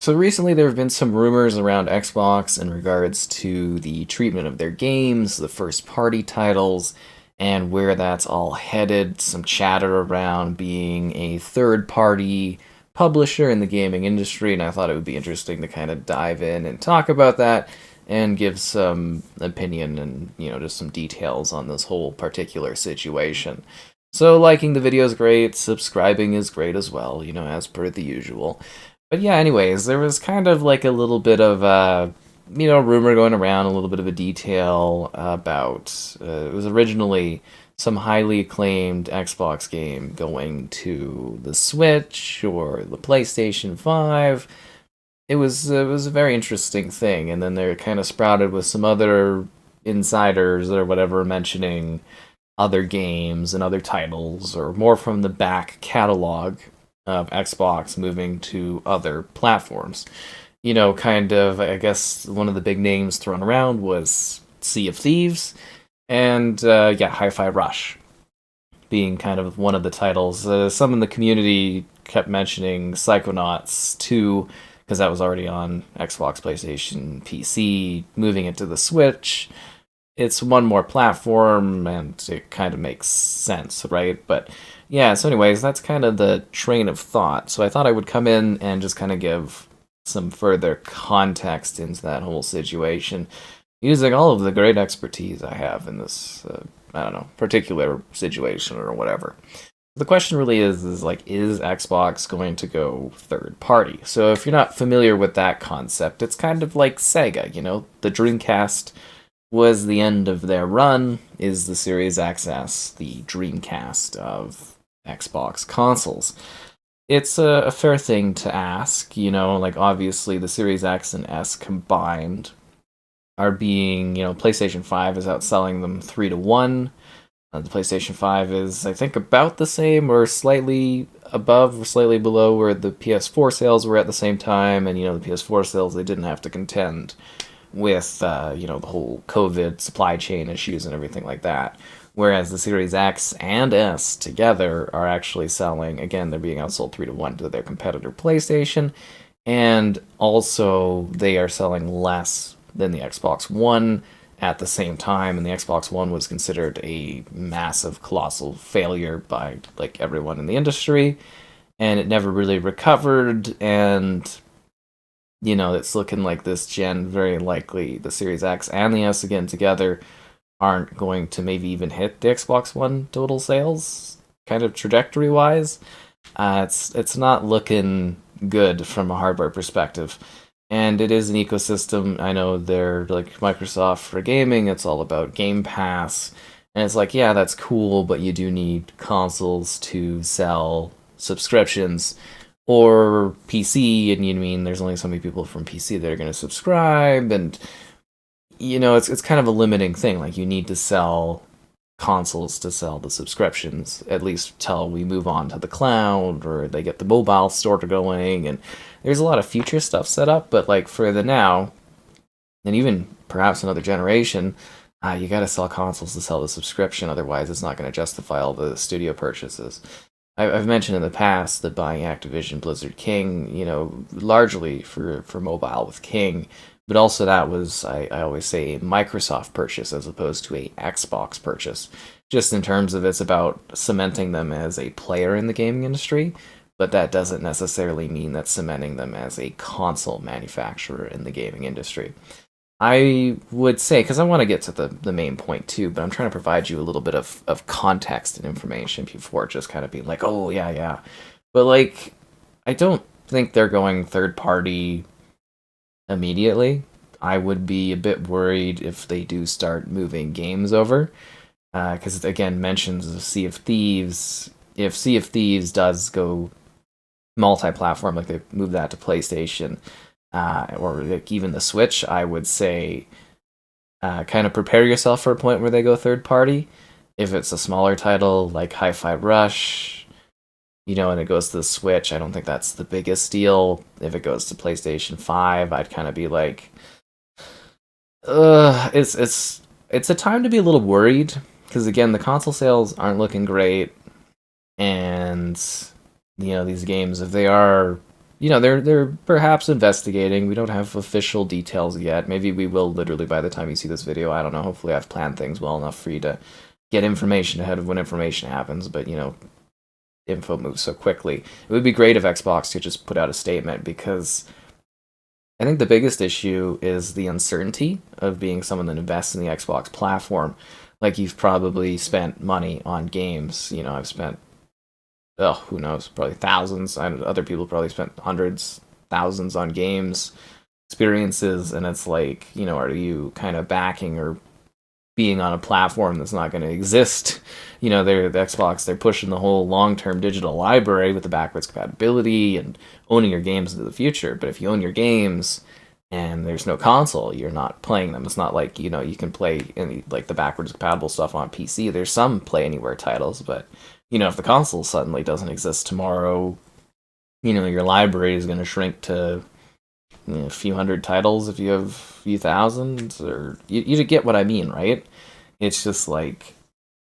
So recently, there have been some rumors around Xbox in regards to the treatment of their games, the first party titles, and where that's all headed. Some chatter around being a third party publisher in the gaming industry, and I thought it would be interesting to kind of dive in and talk about that and give some opinion and, just some details on this whole particular situation. So, liking the video is great, subscribing is great as well, as per the usual. But yeah, anyways, there was kind of like a little bit of rumor going around, a little bit of a detail about it was originally some highly acclaimed Xbox game going to the Switch or the PlayStation 5. It was a very interesting thing, and then they kind of sprouted with some other insiders or whatever mentioning other games and other titles or more from the back catalog of Xbox moving to other platforms. Kind of, I guess one of the big names thrown around was Sea of Thieves, and yeah, Hi-Fi Rush being kind of one of the titles. Some in the community kept mentioning Psychonauts 2, because that was already on Xbox, PlayStation, PC, moving it to the Switch. It's one more platform, and it kind of makes sense, right? But yeah, so anyways, that's kind of the train of thought. So I thought I would come in and just kind of give some further context into that whole situation, using all of the great expertise I have in this, I don't know, particular situation or whatever. The question really is like, is Xbox going to go third party? So if you're not familiar with that concept, it's kind of like Sega, the Dreamcast was the end of their run. Is the Series XS the Dreamcast of Xbox consoles? It's a fair thing to ask, like obviously the Series X and S combined are being, PlayStation 5 is outselling them 3 to 1. The PlayStation 5 is, I think, about the same or slightly above or slightly below where the PS4 sales were at the same time, and the PS4 sales, they didn't have to contend with the whole COVID supply chain issues and everything like that. Whereas the Series X and S together are actually selling, again, they're being outsold 3 to 1 to their competitor PlayStation, and also they are selling less than the Xbox One at the same time, and the Xbox One was considered a massive, colossal failure by like everyone in the industry, and it never really recovered, and it's looking like this gen, very likely the Series X and the S again together aren't going to maybe even hit the Xbox One total sales, kind of trajectory wise. It's not looking good from a hardware perspective. And it is an ecosystem. I know they're like Microsoft for gaming, it's all about Game Pass. And it's like, yeah, that's cool, but you do need consoles to sell subscriptions or PC, and there's only so many people from PC that are going to subscribe, and it's kind of a limiting thing. Like you need to sell consoles to sell the subscriptions, at least till we move on to the cloud or they get the mobile store going. And there's a lot of future stuff set up, but like for the now, and even perhaps another generation, you got to sell consoles to sell the subscription. Otherwise, it's not going to justify all the studio purchases. I've mentioned in the past that buying Activision Blizzard King, largely for mobile with King, but also that was, I always say, a Microsoft purchase as opposed to a Xbox purchase, just in terms of it's about cementing them as a player in the gaming industry, but that doesn't necessarily mean that's cementing them as a console manufacturer in the gaming industry. I would say, because I want to get to the main point too, but I'm trying to provide you a little bit of context and information before just kind of being like, oh, yeah, yeah. But, like, I don't think they're going third party immediately. I would be a bit worried if they do start moving games over, because it again mentions of Sea of Thieves. If Sea of Thieves does go multi-platform, like they move that to PlayStation, or like even the Switch, I would say kind of prepare yourself for a point where they go third party. If it's a smaller title like Hi-Fi Rush, and it goes to the Switch, I don't think that's the biggest deal. If it goes to PlayStation 5, I'd kind of be like, it's a time to be a little worried, because again, the console sales aren't looking great, and these games, if they are they're perhaps investigating. We don't have official details yet. Maybe we will literally by the time you see this video. I don't know. Hopefully, I've planned things well enough for you to get information ahead of when information happens. But info moves so quickly. It would be great if Xbox could just put out a statement because I think the biggest issue is the uncertainty of being someone that invests in the Xbox platform. Like you've probably spent money on games. I've spent, oh, who knows, probably thousands. Other people probably spent hundreds, thousands on games, experiences, and it's like, are you kind of backing or being on a platform that's not going to exist? The Xbox, they're pushing the whole long-term digital library with the backwards compatibility and owning your games into the future. But if you own your games and there's no console, you're not playing them. It's not like, you can play any like the backwards compatible stuff on PC. There's some Play Anywhere titles, but if the console suddenly doesn't exist tomorrow, your library is going to shrink to a few hundred titles if you have a few thousand, or you get what I mean, right? It's just like,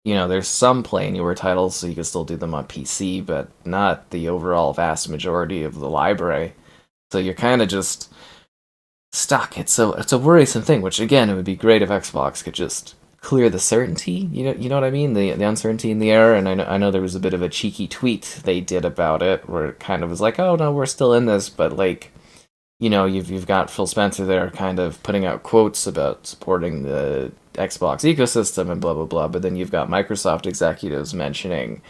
there's some Play Anywhere titles, so you can still do them on PC, but not the overall vast majority of the library. So you're kind of just stuck. It's a worrisome thing, which again, it would be great if Xbox could just clear the certainty. You know what I mean? The uncertainty in the air. And I know there was a bit of a cheeky tweet they did about it, where it kind of was like, oh no, we're still in this, but like, you've got Phil Spencer there kind of putting out quotes about supporting the Xbox ecosystem and blah blah blah, but then you've got Microsoft executives mentioning,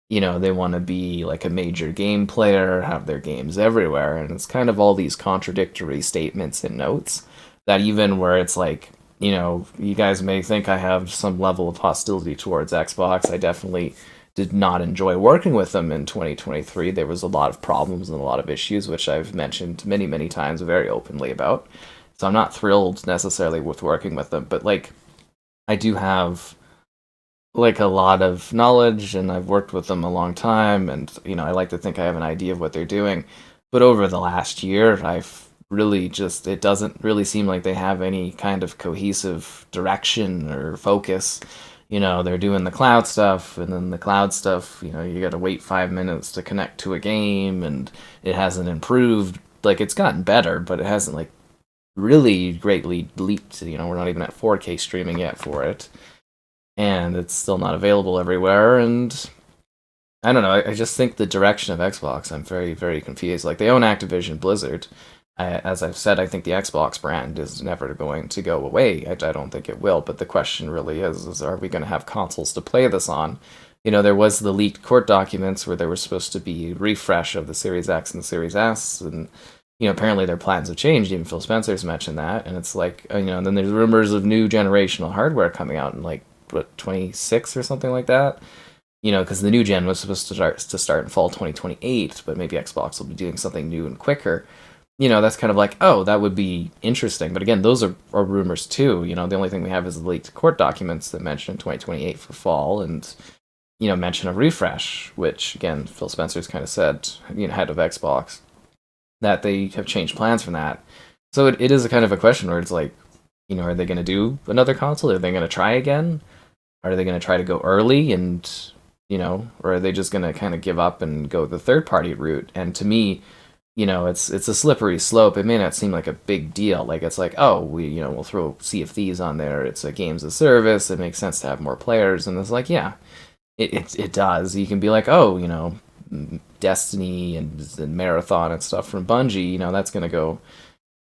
they want to be like a major game player, have their games everywhere, and it's kind of all these contradictory statements and notes that even where it's like, you guys may think I have some level of hostility towards Xbox. I definitely did not enjoy working with them in 2023. There was a lot of problems and a lot of issues, which I've mentioned many, many times very openly about. So I'm not thrilled necessarily with working with them, but like, I do have like a lot of knowledge and I've worked with them a long time, and I like to think I have an idea of what they're doing. But over the last year, I've really just, it doesn't really seem like they have any kind of cohesive direction or focus. They're doing the cloud stuff, and then the cloud stuff, you got to wait 5 minutes to connect to a game, and it hasn't improved. Like, it's gotten better, but it hasn't, like, really greatly leaped. We're not even at 4K streaming yet for it, and it's still not available everywhere, and I don't know, I just think the direction of Xbox, I'm very, very confused. Like, they own Activision Blizzard. As I've said, I think the Xbox brand is never going to go away. I don't think it will, but the question really is are we going to have consoles to play this on? There was the leaked court documents where there was supposed to be refresh of the Series X and the Series S, and apparently their plans have changed. Even Phil Spencer's mentioned that, and it's like, and then there's rumors of new generational hardware coming out in like, what, 26 or something like that? Because the new gen was supposed to start in fall 2028, but maybe Xbox will be doing something new and quicker. That's kind of like, oh, that would be interesting. But again, those are rumors too. The only thing we have is the leaked court documents that mention 2028 for fall, and, mention a refresh, which, again, Phil Spencer's kind of said, head of Xbox, that they have changed plans from that. So it is a kind of a question where it's like, are they going to do another console? Are they going to try again? Are they going to try to go early and, or are they just going to kind of give up and go the third-party route? And to me, it's a slippery slope. It may not seem like a big deal. Like, it's like, oh, we'll throw Sea of Thieves on there. It's a games as service. It makes sense to have more players. And it's like, yeah, it does. You can be like, oh, Destiny and Marathon and stuff from Bungie, that's going to go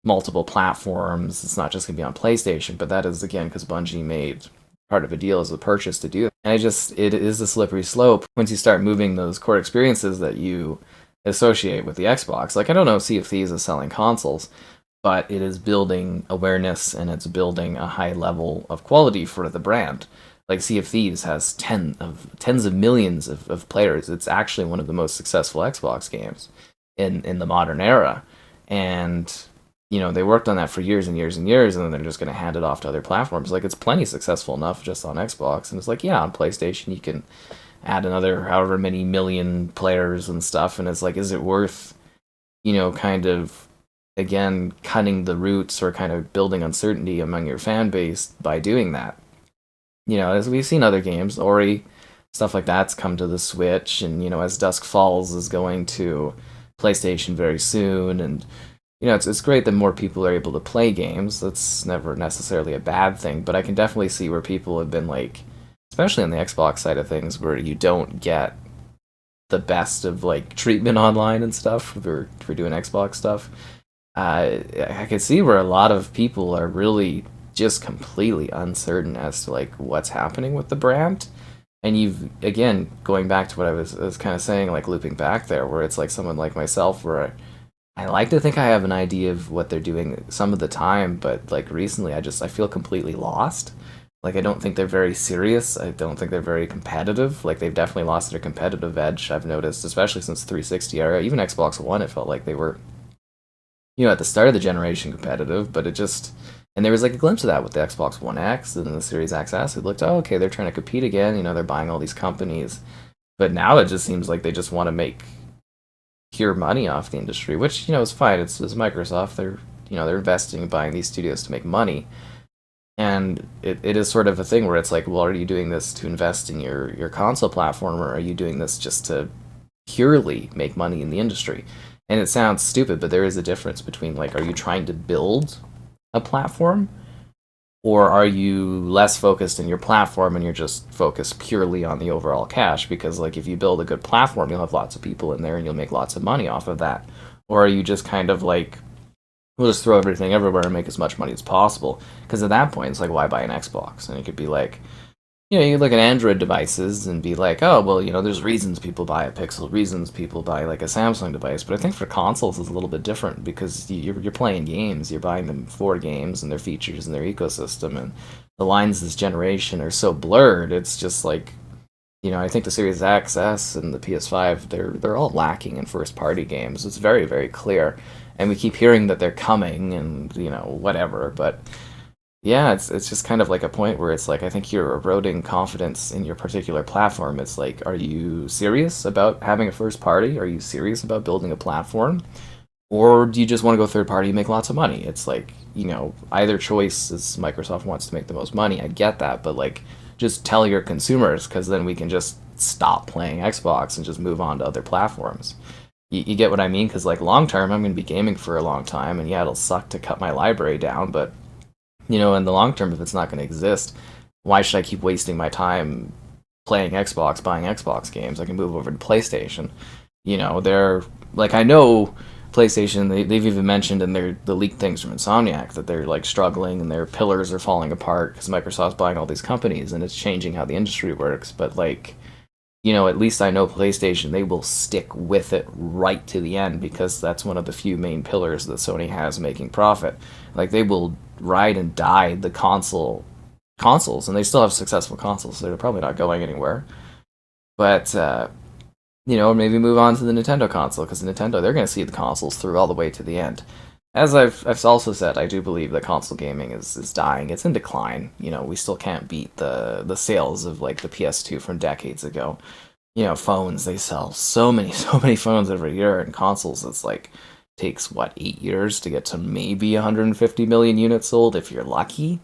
multiple platforms. It's not just going to be on PlayStation, but that is, again, because Bungie made part of a deal as a purchase to do that. And it is a slippery slope once you start moving those core experiences that you associate with the Xbox. Like, I don't know if Sea of Thieves is selling consoles, but it is building awareness and it's building a high level of quality for the brand. Like, Sea of Thieves has tens of millions of players. It's actually one of the most successful Xbox games in the modern era. And, they worked on that for years and years and years, and then they're just going to hand it off to other platforms. Like, it's plenty successful enough just on Xbox. And it's like, yeah, on PlayStation you can add another however many million players and stuff, and it's like, is it worth, kind of, again, cutting the roots or kind of building uncertainty among your fan base by doing that? As we've seen other games, Ori, stuff like that's come to the Switch, and, as Dusk Falls is going to PlayStation very soon, and it's great that more people are able to play games. That's never necessarily a bad thing, but I can definitely see where people have been like, especially on the Xbox side of things, where you don't get the best of like treatment online and stuff for doing Xbox stuff. I could see where a lot of people are really just completely uncertain as to like what's happening with the brand. And you've again going back to what I was kind of saying, like looping back there, where it's like someone like myself, where I like to think I have an idea of what they're doing some of the time, but like recently I feel completely lost. Like I don't think they're very serious. I don't think they're very competitive. Like they've definitely lost their competitive edge. I've noticed, especially since 360 era, even Xbox One, it felt like they were, at the start of the generation competitive, but it just and there was like a glimpse of that with the Xbox One X and the Series XS. It looked, oh, okay, they're trying to compete again. They're buying all these companies, but now it just seems like they just want to make pure money off the industry, which is fine. It's Microsoft. They're investing in buying these studios to make money, and it is sort of a thing where it's like, well, are you doing this to invest in your console platform, or are you doing this just to purely make money in the industry? And it sounds stupid, but there is a difference between like, are you trying to build a platform, or are you less focused in your platform and you're just focused purely on the overall cash? Because like if you build a good platform, you'll have lots of people in there and you'll make lots of money off of that. Or are you just kind of like, we'll just throw everything everywhere and make as much money as possible? Because at that point, it's like, why buy an Xbox? And it could be like, you could look at Android devices and be like, oh, well, there's reasons people buy a Pixel, reasons people buy like a Samsung device. But I think for consoles, it's a little bit different because you're playing games, you're buying them for games and their features and their ecosystem. And the lines this generation are so blurred. It's just like, I think the Series XS and the PS5, they're all lacking in first party games. It's very, very clear. And we keep hearing that they're coming and, whatever. But yeah, it's just kind of like a point where it's like, I think you're eroding confidence in your particular platform. It's like, are you serious about having a first party? Are you serious about building a platform? Or do you just want to go third party and make lots of money? It's like, either choice is Microsoft wants to make the most money. I get that, but like, just tell your consumers, because then we can just stop playing Xbox and just move on to other platforms. You get what I mean? Because like long term, I'm going to be gaming for a long time, and yeah, it'll suck to cut my library down, but in the long term, if it's not going to exist, why should I keep wasting my time playing Xbox, buying Xbox games? I can move over to PlayStation. They're like, I know PlayStation. They've even mentioned in the leaked things from Insomniac that they're like struggling and their pillars are falling apart because Microsoft's buying all these companies and it's changing how the industry works. But like, at least I know PlayStation, they will stick with it right to the end because that's one of the few main pillars that Sony has making profit. Like they will ride and die the consoles, and they still have successful consoles, so they're probably not going anywhere. But maybe move on to the Nintendo console because Nintendo, they're going to see the consoles through all the way to the end. As I've also said, I do believe that console gaming is dying. It's in decline. We still can't beat the sales of like the PS2 from decades ago. Phones, they sell so many so many phones every year, and consoles, it's like takes what 8 years to get to maybe 150 million units sold if you're lucky.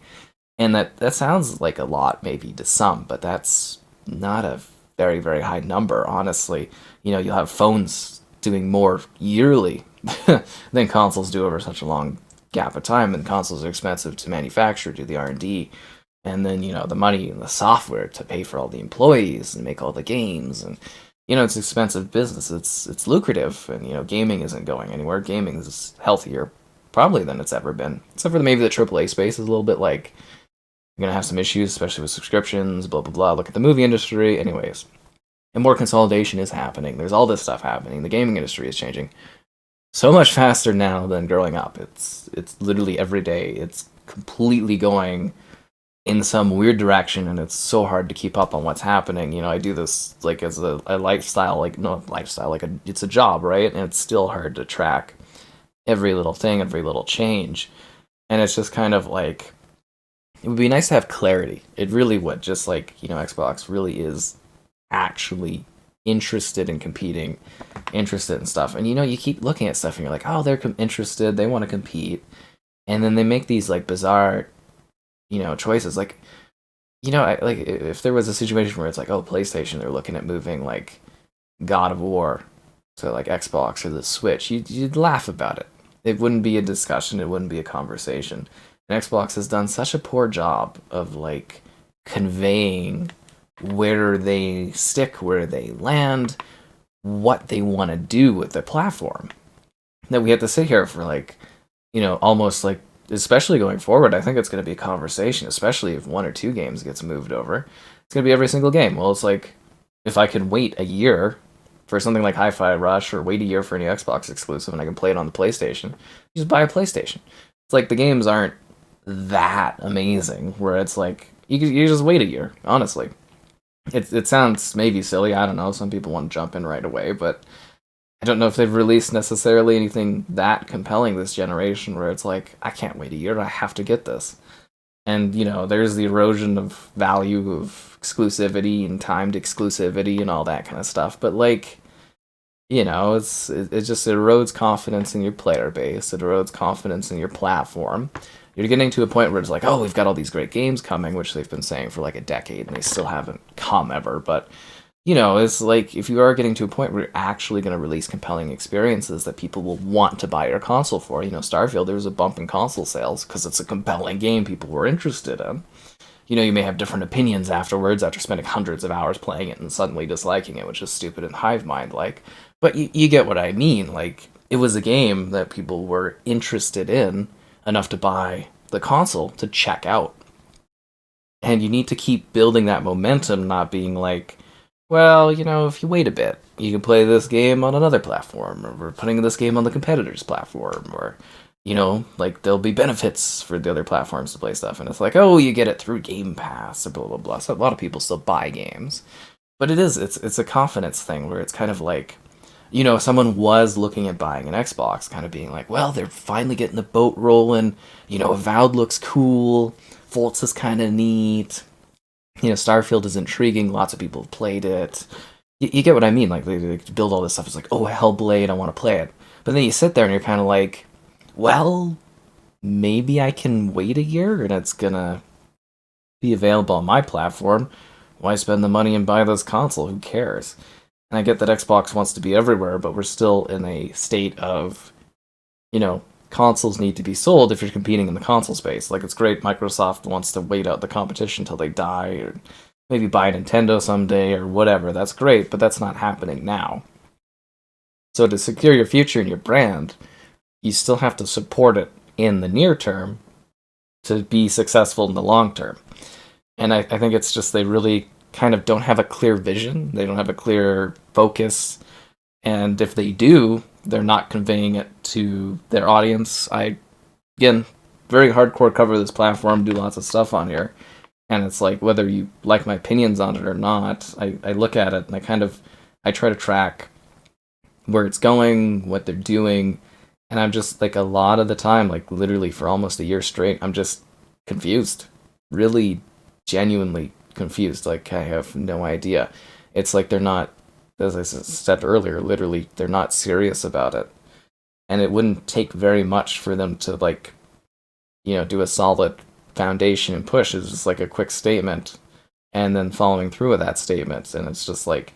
And that sounds like a lot maybe to some, but that's not a very, very high number, honestly. You'll have phones doing more yearly than consoles do over such a long gap of time, and consoles are expensive to manufacture, do the R&D, and then, the money and the software to pay for all the employees and make all the games, and, it's expensive business, it's lucrative, and, gaming isn't going anywhere. Gaming is healthier, probably, than it's ever been, except for maybe the AAA space is a little bit like, you're gonna have some issues, especially with subscriptions, blah, blah, blah. Look at the movie industry, anyways. And more consolidation is happening. There's all this stuff happening. The gaming industry is changing so much faster now than growing up. It's literally every day. It's completely going in some weird direction, and it's so hard to keep up on what's happening. I do this like as a lifestyle, like no lifestyle, like it's a job, right? And it's still hard to track every little thing, every little change. And it's just kind of like, it would be nice to have clarity. It really would. Just like, Xbox really is actually interested in competing, interested in stuff. And you keep looking at stuff and you're like, oh, they're interested, they want to compete. And then they make these like bizarre, choices. Like, like if there was a situation where it's like, oh, PlayStation, they're looking at moving like God of War so like Xbox or the Switch, you'd laugh about it. It wouldn't be a discussion, it wouldn't be a conversation. And Xbox has done such a poor job of like conveying where they stick, where they land, what they want to do with the platform. That we have to sit here for like, almost like, especially going forward, I think it's going to be a conversation, especially if one or two games gets moved over. It's going to be every single game. Well, it's like, if I can wait a year for something like Hi-Fi Rush or wait a year for a new Xbox exclusive and I can play it on the PlayStation, just buy a PlayStation. It's like the games aren't that amazing where it's like, you just wait a year, honestly. It sounds maybe silly, I don't know, some people want to jump in right away, but I don't know if they've released necessarily anything that compelling this generation where it's like, I can't wait a year, I have to get this. And, there's the erosion of value of exclusivity and timed exclusivity and all that kind of stuff. But, like, it just erodes confidence in your player base. It erodes confidence in your platform. You're getting to a point where it's like, oh, we've got all these great games coming, which they've been saying for like a decade, and they still haven't come ever. But it's like if you are getting to a point where you're actually going to release compelling experiences that people will want to buy your console for. Starfield, there was a bump in console sales because it's a compelling game people were interested in. You may have different opinions afterwards after spending hundreds of hours playing it and suddenly disliking it, which is stupid and hive mind like. But you get what I mean. Like, it was a game that people were interested in enough to buy the console to check out. And you need to keep building that momentum, not being like, well, if you wait a bit, you can play this game on another platform, or we're putting this game on the competitor's platform, or, like there'll be benefits for the other platforms to play stuff. And it's like, oh, you get it through Game Pass, or blah, blah, blah. So a lot of people still buy games. But it's a confidence thing where it's kind of like, if someone was looking at buying an Xbox, kind of being like, well, they're finally getting the boat rolling, Avowed looks cool, Forza's kind of neat, Starfield is intriguing. Lots of people have played it. You get what I mean? Like, they build all this stuff. It's like, oh, Hellblade, I want to play it. But then you sit there and you're kind of like, well, maybe I can wait a year and it's gonna be available on my platform. Why spend the money and buy this console? Who cares? And I get that Xbox wants to be everywhere, but we're still in a state of, consoles need to be sold if you're competing in the console space. Like, it's great Microsoft wants to wait out the competition till they die, or maybe buy a Nintendo someday, or whatever. That's great, but that's not happening now. So to secure your future and your brand, you still have to support it in the near term to be successful in the long term. And I think it's just they really kind of don't have a clear vision. They don't have a clear focus. And if they do, they're not conveying it to their audience. Again, very hardcore cover this platform, do lots of stuff on here. And it's like, whether you like my opinions on it or not, I look at it and I try to track where it's going, what they're doing. And I'm just like, a lot of the time, like literally for almost a year straight, I'm just confused. Really genuinely confused. Like, I have no idea. It's like they're not, as I said earlier, literally, they're not serious about it. And it wouldn't take very much for them to, like, do a solid foundation and push. It's just like a quick statement and then following through with that statement. And it's just like,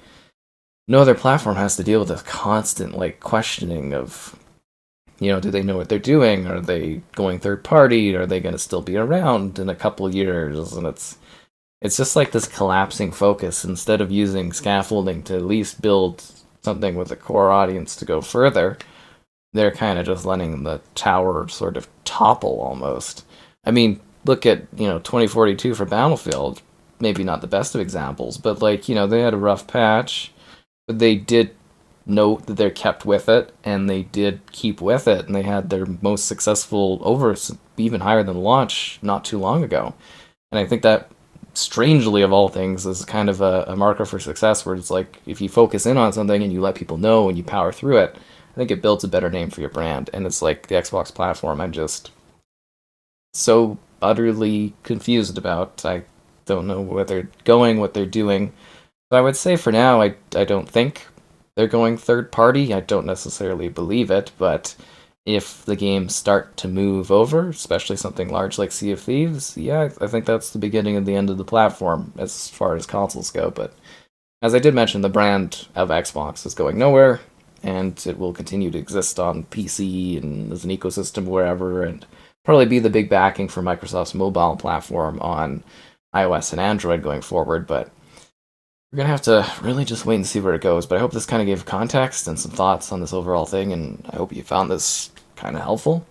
no other platform has to deal with this constant, like, questioning of, do they know what they're doing? Are they going third party? Are they going to still be around in a couple years? And it's just like this collapsing focus. Instead of using scaffolding to at least build something with a core audience to go further, they're kind of just letting the tower sort of topple almost. I mean, look at, 2042 for Battlefield. Maybe not the best of examples, but like, they had a rough patch, but they did note that they're kept with it, and they did keep with it, and they had their most successful even higher than launch not too long ago. And I think that, strangely of all things, is kind of a marker for success, where it's like, if you focus in on something and you let people know and you power through it, I think it builds a better name for your brand. And it's like the Xbox platform, I'm just so utterly confused about. I don't know where they're going, what they're doing. So I would say for now, I don't think they're going third party. I don't necessarily believe it, but if the games start to move over, especially something large like Sea of Thieves, yeah, I think that's the beginning of the end of the platform as far as consoles go. But as I did mention, the brand of Xbox is going nowhere. and it will continue to exist on PC and as an ecosystem wherever, and probably be the big backing for Microsoft's mobile platform on iOS and Android going forward. But we're gonna have to really just wait and see where it goes. But I hope this kind of gave context and some thoughts on this overall thing, and I hope you found this kind of helpful.